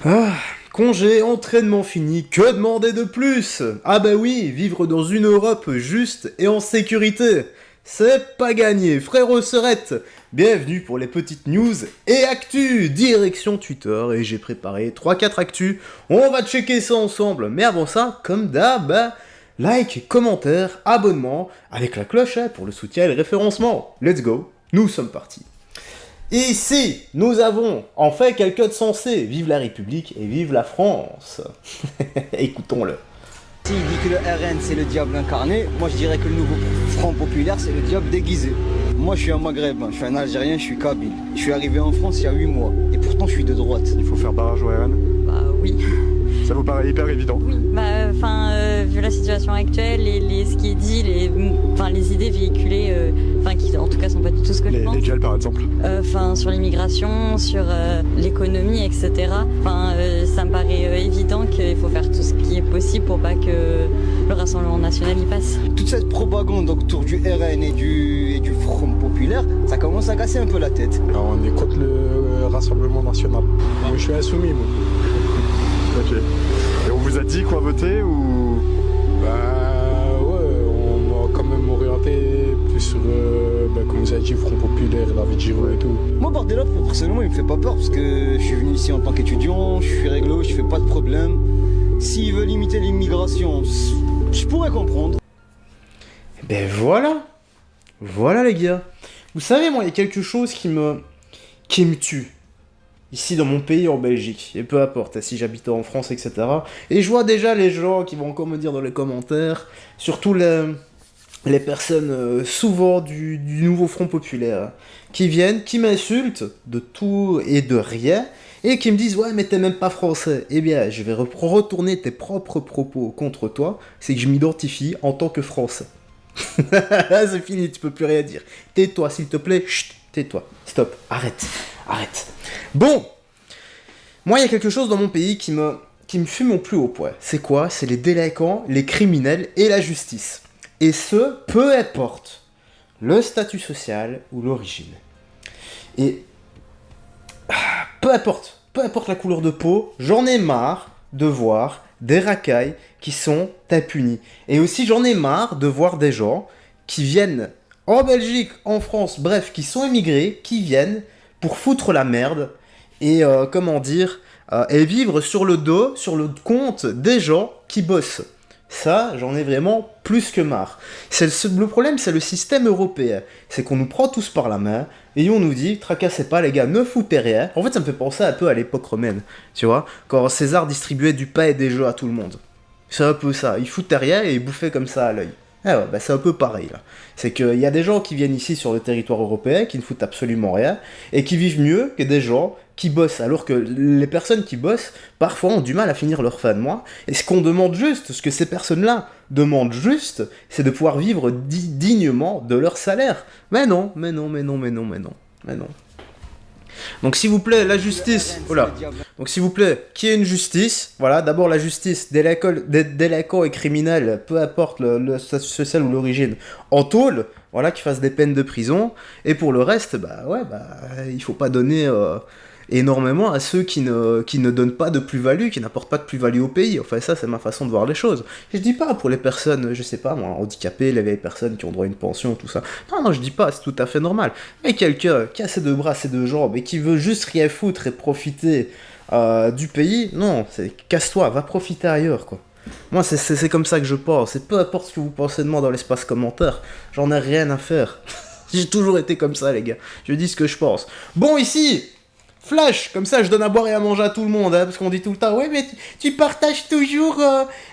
Ah, congé, entraînement fini, que demander de plus? Ah bah oui, vivre dans une Europe juste et en sécurité. C'est pas gagné, frérot Serette. Bienvenue pour les petites news et actus, direction Twitter, et j'ai préparé 3-4 actus. On va checker ça ensemble, mais avant ça, comme d'hab, like, commentaire, abonnement, avec la cloche pour le soutien et le référencement. Let's go, nous sommes partis. Ici, nous avons en fait quelqu'un de sensé. Vive la République et vive la France. Écoutons-le. S'il dit que le RN c'est le diable incarné, moi je dirais que le nouveau Front Populaire c'est le diable déguisé. Moi je suis un maghrébin, je suis un Algérien, je suis kabyle. Je suis arrivé en France il y a 8 mois et pourtant je suis de droite. Il faut faire barrage au RN. Bah oui. Ça vous paraît hyper évident? Oui. Bah vu la situation actuelle et ce qui est dit, les idées véhiculées, qui en tout cas sont pas du tout ce que je pense. Les gels par exemple. Sur l'immigration, sur l'économie, etc. Ça me paraît évident qu'il faut faire tout ce qui est possible pour pas que le Rassemblement National y passe. Toute cette propagande autour du RN et du Front Populaire, ça commence à casser un peu la tête. Alors, on est contre le Rassemblement National. Moi je suis insoumis moi. Ok. Et on vous a dit quoi voter ou... Bah ouais, on m'a quand même orienté plus sur, comme vous avez dit, Front Populaire, David Giraud et tout. Moi Bardella personnellement il me fait pas peur parce que je suis venu ici en tant qu'étudiant, je suis réglo, je fais pas de problème. S'il veut limiter l'immigration, je pourrais comprendre. Ben voilà. Voilà les gars. Vous savez, moi, il y a quelque chose qui me tue. Ici dans mon pays, en Belgique, et peu importe si j'habitais en France, etc. Et je vois déjà les gens qui vont encore me dire dans les commentaires, surtout les personnes souvent du nouveau Front Populaire, qui viennent, qui m'insultent de tout et de rien, et qui me disent « Ouais, mais t'es même pas français ». Eh bien, je vais retourner tes propres propos contre toi, c'est que je m'identifie en tant que français. C'est fini, tu peux plus rien dire. Tais-toi, s'il te plaît, chut, tais-toi, stop, arrête. Bon, moi il y a quelque chose dans mon pays qui me fume au plus haut point. C'est quoi? C'est les délinquants, les criminels et la justice. Et ce, peu importe le statut social ou l'origine. Et peu importe la couleur de peau, j'en ai marre de voir des racailles qui sont impunis. Et aussi j'en ai marre de voir des gens qui viennent en Belgique, en France, bref, qui sont émigrés, qui viennent pour foutre la merde et et vivre sur le dos, sur le compte des gens qui bossent. Ça, j'en ai vraiment plus que marre. Le problème, c'est le système européen. C'est qu'on nous prend tous par la main et on nous dit, tracassez pas les gars, ne foutez rien. En fait, ça me fait penser un peu à l'époque romaine, tu vois, quand César distribuait du pain et des jeux à tout le monde. C'est un peu ça, il foutait rien et il bouffait comme ça à l'œil. Ah ouais, c'est un peu pareil là. C'est qu'il y a des gens qui viennent ici sur le territoire européen, qui ne foutent absolument rien, et qui vivent mieux que des gens qui bossent, alors que les personnes qui bossent, parfois ont du mal à finir leur fin de mois, et ce qu'on demande juste, ce que ces personnes-là demandent juste, c'est de pouvoir vivre dignement de leur salaire. Mais non. Donc s'il vous plaît, la justice, voilà. Donc s'il vous plaît, qu'il y ait une justice, voilà, d'abord la justice, délinquants et criminels, peu importe le statut social ou l'origine, en tôle, voilà, qu'ils fassent des peines de prison, et pour le reste, il faut pas donner énormément à ceux qui ne donnent pas de plus-value, qui n'apportent pas de plus-value au pays. Enfin ça, c'est ma façon de voir les choses. Je dis pas pour les personnes, je sais pas moi, handicapées, les vieilles personnes qui ont droit à une pension, tout ça. Non, je dis pas, c'est tout à fait normal. Mais quelqu'un qui a ses deux bras, ses deux jambes, et qui veut juste rien foutre et profiter du pays, non, c'est casse-toi, va profiter ailleurs, quoi. Moi, c'est comme ça que je pense, et peu importe ce que vous pensez de moi dans l'espace commentaire, j'en ai rien à faire. J'ai toujours été comme ça, les gars. Je dis ce que je pense. Bon, ici Flash, comme ça je donne à boire et à manger à tout le monde, parce qu'on dit tout le temps, ouais mais tu partages toujours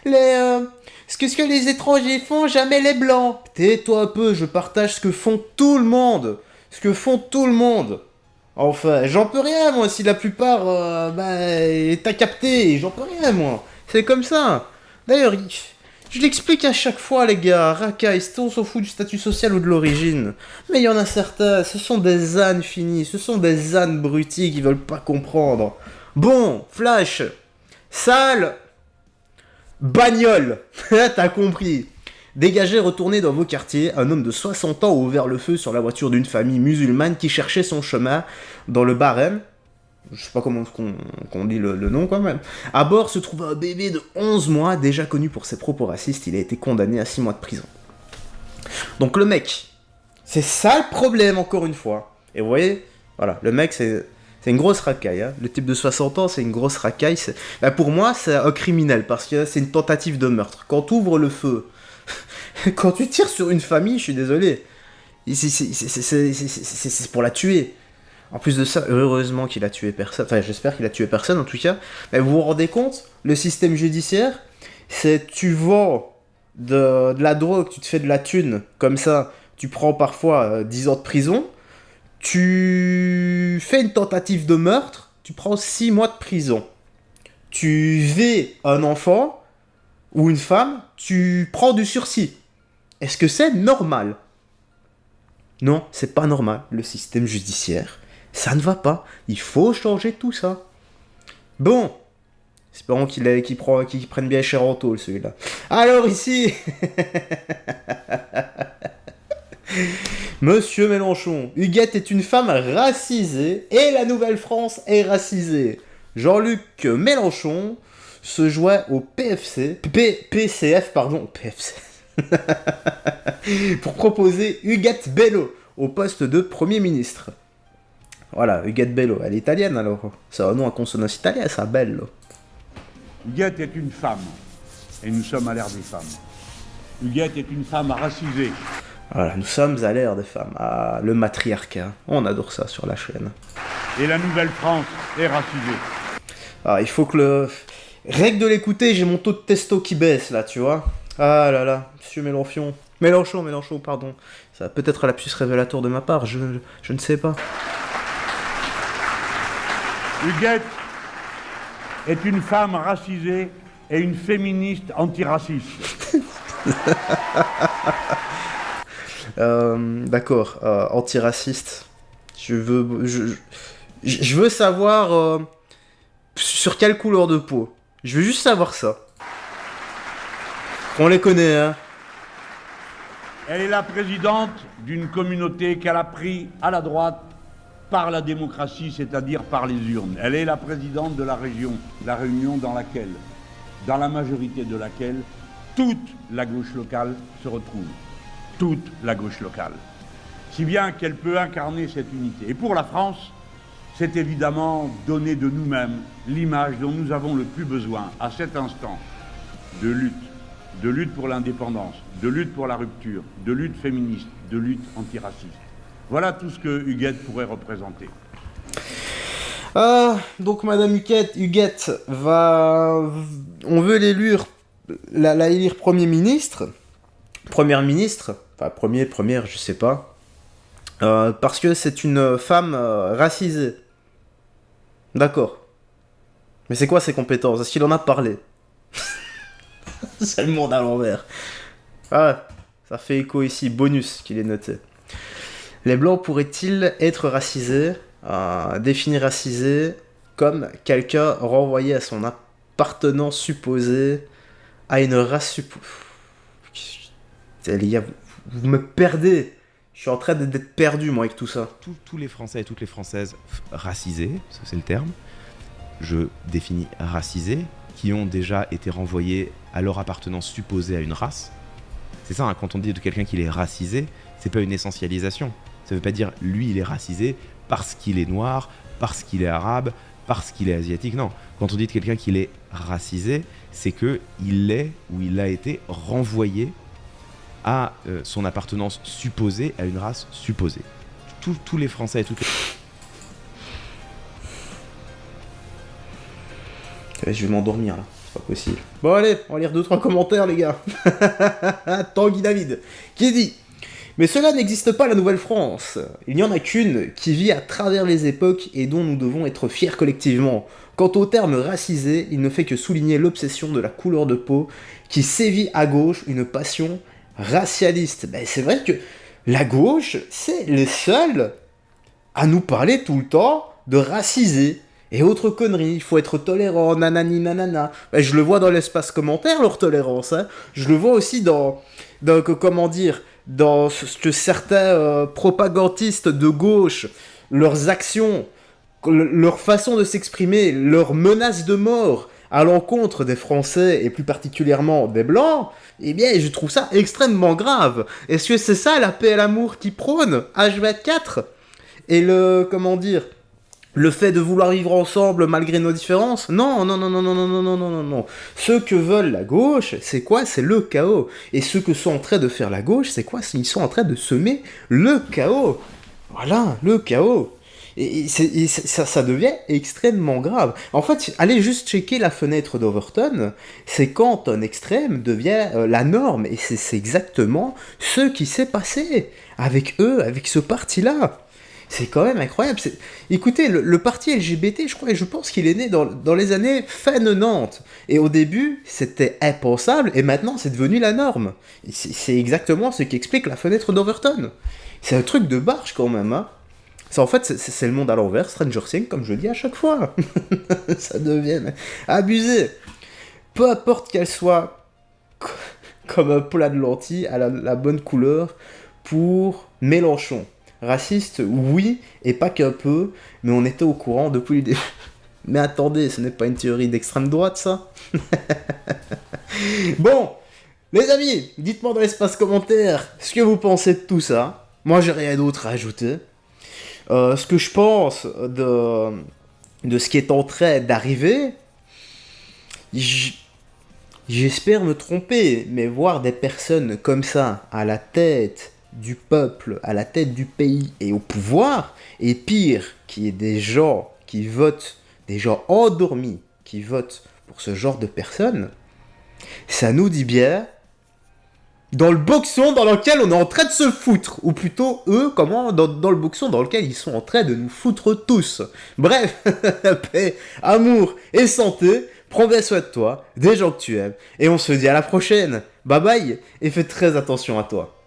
ce que les étrangers font, jamais les blancs. Tais-toi un peu, je partage ce que font tout le monde. Enfin, j'en peux rien moi, si la plupart, t'as capté, j'en peux rien moi. C'est comme ça. D'ailleurs, je l'explique à chaque fois les gars, racaille, on s'en fout du statut social ou de l'origine. Mais il y en a certains, ce sont des ânes finis, ce sont des ânes brutis qui veulent pas comprendre. Bon, Flash, sale, bagnole, t'as compris. Dégagez, retournez dans vos quartiers, un homme de 60 ans a ouvert le feu sur la voiture d'une famille musulmane qui cherchait son chemin dans le Bahreïn. je sais pas comment qu'on dit le nom quand même. À bord se trouvait un bébé de 11 mois, déjà connu pour ses propos racistes. Il a été condamné à 6 mois de prison. Donc le mec, c'est ça le problème encore une fois. Et vous voyez, voilà, le mec c'est une grosse racaille. Hein. Le type de 60 ans, c'est une grosse racaille. Bah, pour moi, c'est un criminel parce que c'est une tentative de meurtre. Quand tu ouvres le feu, quand tu tires sur une famille, je suis désolé, c'est pour la tuer. En plus de ça, heureusement qu'il a tué personne. Enfin, j'espère qu'il a tué personne en tout cas. Mais vous vous rendez compte, le système judiciaire, c'est tu vends de la drogue, tu te fais de la thune, comme ça, tu prends parfois 10 ans de prison, tu fais une tentative de meurtre, tu prends 6 mois de prison. Tu vais un enfant ou une femme, tu prends du sursis. Est-ce que c'est normal ? Non, c'est pas normal. Le système judiciaire, ça ne va pas. Il faut changer tout ça. Bon. Espérons qu'il prenne bien cher en tôle, celui-là. Alors ici... Monsieur Mélenchon, Huguette est une femme racisée et la Nouvelle-France est racisée. Jean-Luc Mélenchon se joint au PCF, pour proposer Huguette Bello au poste de Premier ministre. Voilà, Huguette Bello, elle est italienne alors. C'est un nom à consonance italienne, ça, Bello. Huguette est une femme, et nous sommes à l'ère des femmes. Huguette est une femme racisée. Voilà, nous sommes à l'ère des femmes. Ah, le matriarcat, on adore ça sur la chaîne. Et la Nouvelle-France est racisée. Ah, il faut que le... Règle de l'écouter, j'ai mon taux de testo qui baisse là, tu vois. Ah là là, monsieur Mélenchon, pardon. Ça va peut-être la puce révélateur de ma part, je ne sais pas. Huguette est une femme racisée et une féministe antiraciste. D'accord, antiraciste. Je veux savoir sur quelle couleur de peau. Je veux juste savoir ça. On les connaît, hein. Elle est la présidente d'une communauté qu'elle a pris à la droite par la démocratie, c'est-à-dire par les urnes. Elle est la présidente de la région, la Réunion dans la majorité de laquelle toute la gauche locale se retrouve. Toute la gauche locale. Si bien qu'elle peut incarner cette unité. Et pour la France, c'est évidemment donner de nous-mêmes l'image dont nous avons le plus besoin à cet instant de lutte pour l'indépendance, de lutte pour la rupture, de lutte féministe, de lutte antiraciste. Voilà tout ce que Huguette pourrait représenter. Donc Madame Huguette va... On veut l'élire Premier ministre. Première ministre. Enfin, première, je sais pas. Parce que c'est une femme racisée. D'accord. Mais c'est quoi ses compétences ? Est-ce qu'il en a parlé ? C'est le monde à l'envers. Ah, ça fait écho ici. Bonus qu'il est noté. Les blancs pourraient-ils être racisés ? Définir racisé comme quelqu'un renvoyé à son appartenance supposée à une race supposée. Les gars, vous me perdez. Je suis en train d'être perdu, moi, avec tout ça. Tous les Français et toutes les Françaises racisés, ça c'est le terme, je définis racisés, qui ont déjà été renvoyés à leur appartenance supposée à une race. C'est ça, hein, quand on dit de quelqu'un qu'il est racisé, c'est pas une essentialisation. Ça veut pas dire lui il est racisé parce qu'il est noir, parce qu'il est arabe, parce qu'il est asiatique. Non, quand on dit de quelqu'un qu'il est racisé, c'est qu'il est ou il a été renvoyé à son appartenance supposée à une race supposée. Tous les Français et toutes les... Je vais m'endormir là, c'est pas possible. Bon allez, on va lire 2-3 commentaires les gars. Tanguy David, qui dit: mais cela n'existe pas la Nouvelle-France. Il n'y en a qu'une qui vit à travers les époques et dont nous devons être fiers collectivement. Quant au terme racisé, il ne fait que souligner l'obsession de la couleur de peau qui sévit à gauche, une passion racialiste. Ben, c'est vrai que la gauche, c'est les seuls à nous parler tout le temps de racisé et autres conneries. Il faut être tolérant, nanani nanana. Ben, je le vois dans l'espace commentaire, leur tolérance. Hein. Je le vois aussi dans comment dire, dans ce que certains propagandistes de gauche, leurs actions leur façon de s'exprimer, leur menace de mort à l'encontre des Français et plus particulièrement des Blancs, eh bien, je trouve ça extrêmement grave. Est-ce que c'est ça la paix et l'amour qui prône H24 ? Et le fait de vouloir vivre ensemble malgré nos différences? Non, non, non, non, non, non, non, non, non, non, non. Ce que veulent la gauche, c'est quoi? C'est le chaos. Et ce que sont en train de faire la gauche, c'est quoi? Ils sont en train de semer le chaos. Voilà, le chaos. Et ça devient extrêmement grave. En fait, allez juste checker la fenêtre d'Overton, c'est quand un extrême devient la norme. Et c'est exactement ce qui s'est passé avec eux, avec ce parti-là. C'est quand même incroyable. Écoutez, le parti LGBT, je pense qu'il est né dans les années fin 90. Et au début, c'était impensable, et maintenant, c'est devenu la norme. Et c'est exactement ce qui explique la fenêtre d'Overton. C'est un truc de barge quand même, hein. En fait, c'est le monde à l'envers, Stranger Things, comme je dis à chaque fois. Ça devient abusé. Peu importe qu'elle soit comme un plat de lentilles à la bonne couleur pour Mélenchon. Raciste, oui, et pas qu'un peu, mais on était au courant depuis le début. Mais attendez, ce n'est pas une théorie d'extrême droite, ça. Bon, les amis, dites-moi dans l'espace commentaire ce que vous pensez de tout ça. Moi, j'ai rien d'autre à ajouter. Ce que je pense de ce qui est en train d'arriver, j'espère me tromper, mais voir des personnes comme ça à la tête du peuple, à la tête du pays et au pouvoir, et pire, qu'il y ait des gens qui votent, des gens endormis qui votent pour ce genre de personnes, ça nous dit bien dans le boxon dans lequel on est en train de se foutre, ou plutôt eux, dans le boxon dans lequel ils sont en train de nous foutre tous. Bref, paix, amour et santé, prends bien soin de toi, des gens que tu aimes, et on se dit à la prochaine. Bye bye, et fais très attention à toi.